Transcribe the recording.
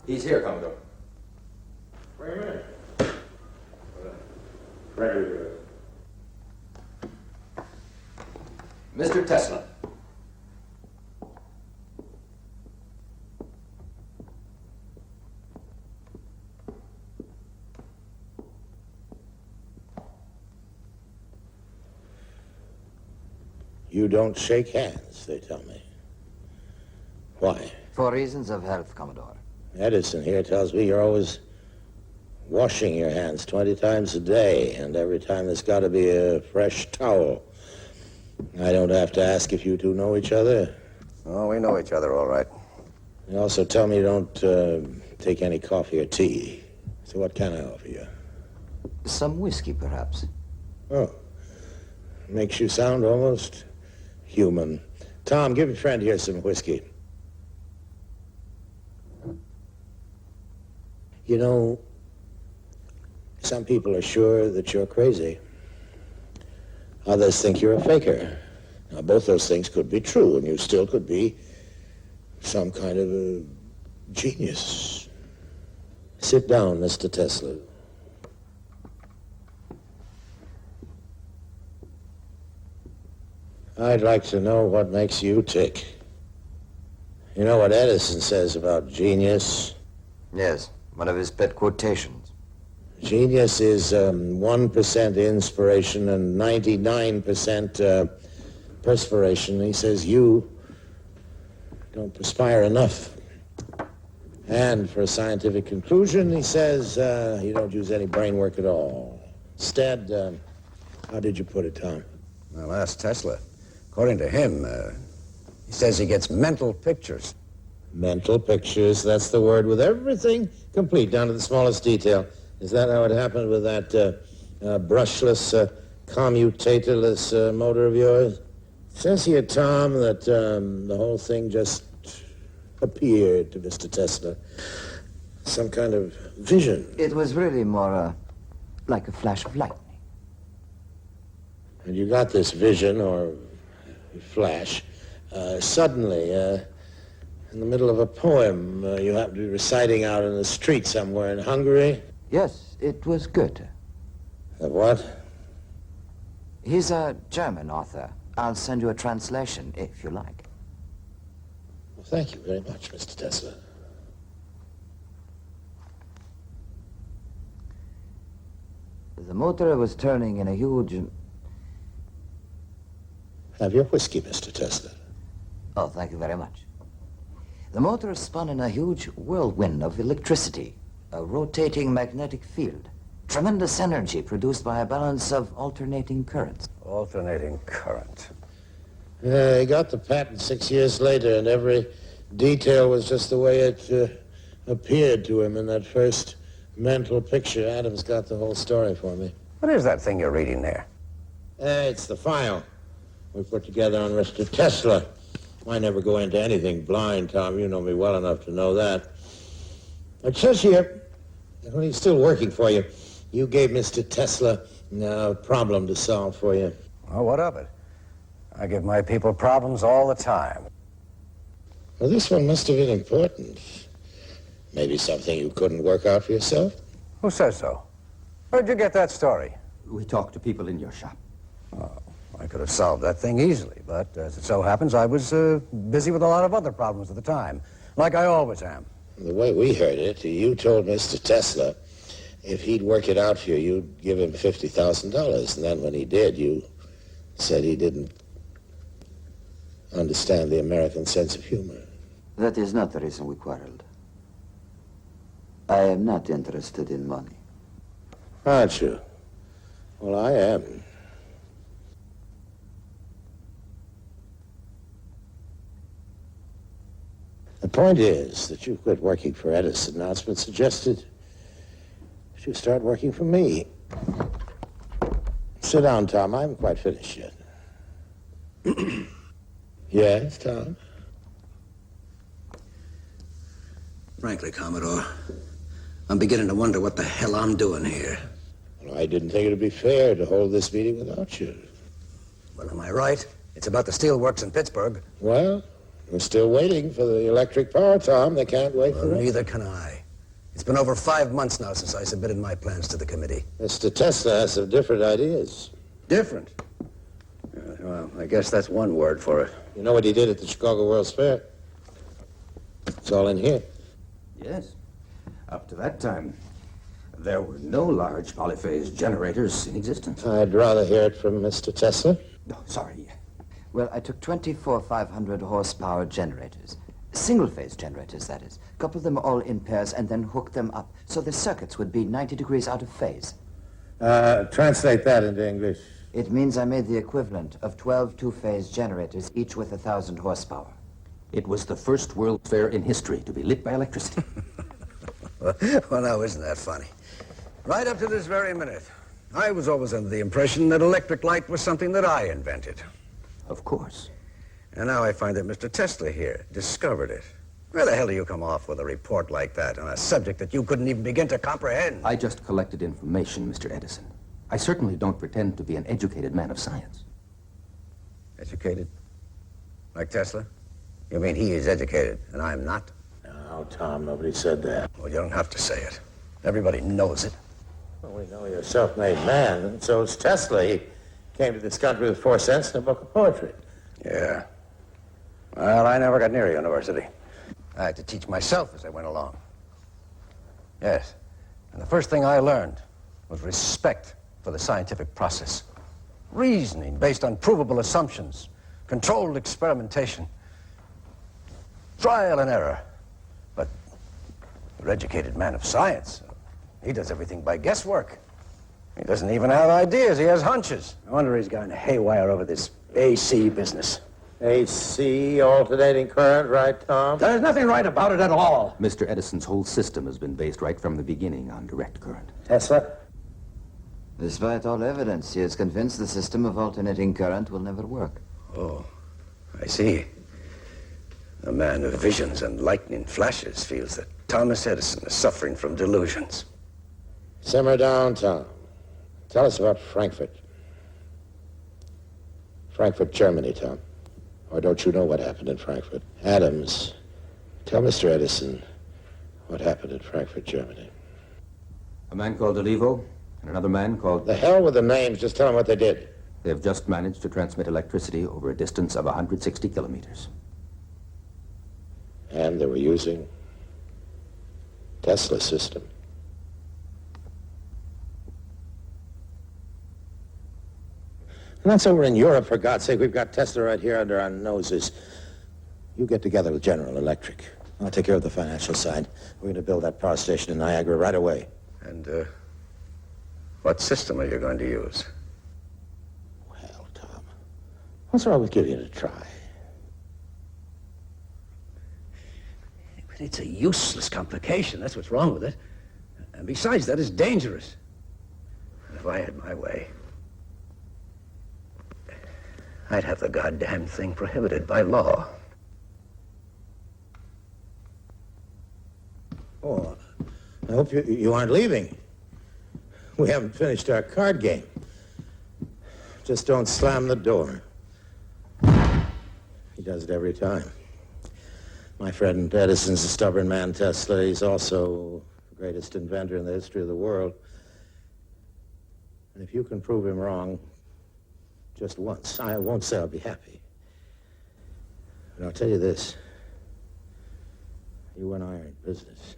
He's here, Commodore. Wait a minute. Right. Mr. Tesla. You don't shake hands, they tell me. Why? For reasons of health, Commodore. Edison here tells me you're always washing your hands 20 times a day, and every time there's got to be a fresh towel. I don't have to ask if you two know each other. Oh, we know each other all right. You also tell me you don't take any coffee or tea. So what can I offer you? Some whiskey, perhaps. Oh. Makes you sound almost human. Tom, give your friend here some whiskey. You know, some people are sure that you're crazy. Others think you're a faker. Now, both those things could be true, and you still could be some kind of a genius. Sit down, Mr. Tesla. I'd like to know what makes you tick. You know what Edison says about genius? Yes, one of his pet quotations. Genius is 1% inspiration and 99% perspiration. He says you don't perspire enough. And for a scientific conclusion, he says you don't use any brain work at all. Instead, how did you put it, Tom? Well, ask Tesla. According to him, he says he gets mental pictures. Mental pictures, that's the word, with everything complete, down to the smallest detail. Is that how it happened with that brushless, commutatorless motor of yours? It says here, Tom, that the whole thing just appeared to Mr. Tesla. Some kind of vision. It was really more like a flash of lightning. And you got this vision, or flash, suddenly, in the middle of a poem you happen to be reciting out in the street somewhere in Hungary? Yes, it was Goethe. What? He's a German author. I'll send you a translation, if you like. Well, thank you very much, Mr. Tesla. The motor was turning in a huge... Have your whiskey, Mr. Tesla. Oh, thank you very much. The motor spun in a huge whirlwind of electricity, a rotating magnetic field, tremendous energy produced by a balance of alternating currents. Alternating current. He got the patent 6 years later, and every detail was just the way it appeared to him in that first mental picture. Adam's got the whole story for me. What is that thing you're reading there? It's the file we put together on Mr. Tesla. I never go into anything blind, Tom. You know me well enough to know that. It says here, when he's still working for you, you gave Mr. Tesla a problem to solve for you. Well, what of it? I give my people problems all the time. Well, this one must have been important. Maybe something you couldn't work out for yourself? Who says so? Where'd you get that story? We talked to people in your shop. Oh, I could have solved that thing easily, but as it so happens, I was busy with a lot of other problems at the time, like I always am. The way we heard it, you told Mr. Tesla if he'd work it out for you, you'd give him $50,000. And then when he did, you said he didn't understand the American sense of humor. That is not the reason we quarreled. I am not interested in money. Aren't you? Well, I am. The point is that you quit working for Edison. Now it's been suggested that you start working for me. Sit down, Tom. I haven't quite finished yet. Yes, Tom? Frankly, Commodore, I'm beginning to wonder what the hell I'm doing here. Well, I didn't think it would be fair to hold this meeting without you. Well, am I right? It's about the steelworks in Pittsburgh. Well, We're still waiting for the electric power, Tom. They can't wait for it. Neither can I. It's been over 5 months now since I submitted my plans to the committee. Mr. Tesla has some different ideas. Different? Well, I guess that's one word for it. You know what he did at the Chicago World's Fair? It's all in here. Yes. Up to that time, there were no large polyphase generators in existence. I'd rather hear it from Mr. Tesla. No, sorry. Well, I took 24 500 horsepower generators. Single-phase generators, that is. Coupled them all in pairs and then hooked them up so the circuits would be 90 degrees out of phase. Translate that into English. It means I made the equivalent of 12 two-phase generators, each with 1,000 horsepower. It was the first World's Fair in history to be lit by electricity. Well, now, isn't that funny? Right up to this very minute, I was always under the impression that electric light was something that I invented. Of course. And now I find that Mr. Tesla here discovered it. Where the hell do you come off with a report like that on a subject that you couldn't even begin to comprehend? I just collected information, Mr. Edison. I certainly don't pretend to be an educated man of science. Educated? Like Tesla? You mean he is educated and I'm not? No, Tom, nobody said that. Well, you don't have to say it. Everybody knows it. Well, we know you're a self-made man, and so is Tesla. He came to this country with 4 cents and a book of poetry. Yeah. Well, I never got near university. I had to teach myself as I went along. Yes. And the first thing I learned was respect for the scientific process. Reasoning based on provable assumptions, controlled experimentation, trial and error. But an educated man of science, he does everything by guesswork. He doesn't even have ideas, he has hunches. I wonder he's gone haywire over this AC business. AC, alternating current, right, Tom? There's nothing right about it at all. Mr. Edison's whole system has been based right from the beginning on direct current. Tesla? Despite all evidence, he is convinced the system of alternating current will never work. Oh, I see. A man of visions and lightning flashes feels that Thomas Edison is suffering from delusions. Simmer down, Tom. Tell us about Frankfurt. Frankfurt, Germany, Tom. Or don't you know what happened in Frankfurt? Adams, tell Mr. Edison what happened in Frankfurt, Germany. A man called Olivo and another man called... The hell with the names. Just tell them what they did. They have just managed to transmit electricity over a distance of 160 kilometers. And they were using Tesla's system. And that's over in Europe, for God's sake. We've got Tesla right here under our noses. You get together with General Electric. I'll take care of the financial side. We're going to build that power station in Niagara right away. And, what system are you going to use? Well, Tom, what's wrong with giving it a try? But it's a useless complication. That's what's wrong with it. And besides that, it's dangerous. And if I had my way, I'd have the goddamn thing prohibited by law. Oh, I hope you aren't leaving. We haven't finished our card game. Just don't slam the door. He does it every time. My friend Edison's a stubborn man, Tesla. He's also the greatest inventor in the history of the world. And if you can prove him wrong just once, I won't say I'll be happy. But I'll tell you this. You and I are in business.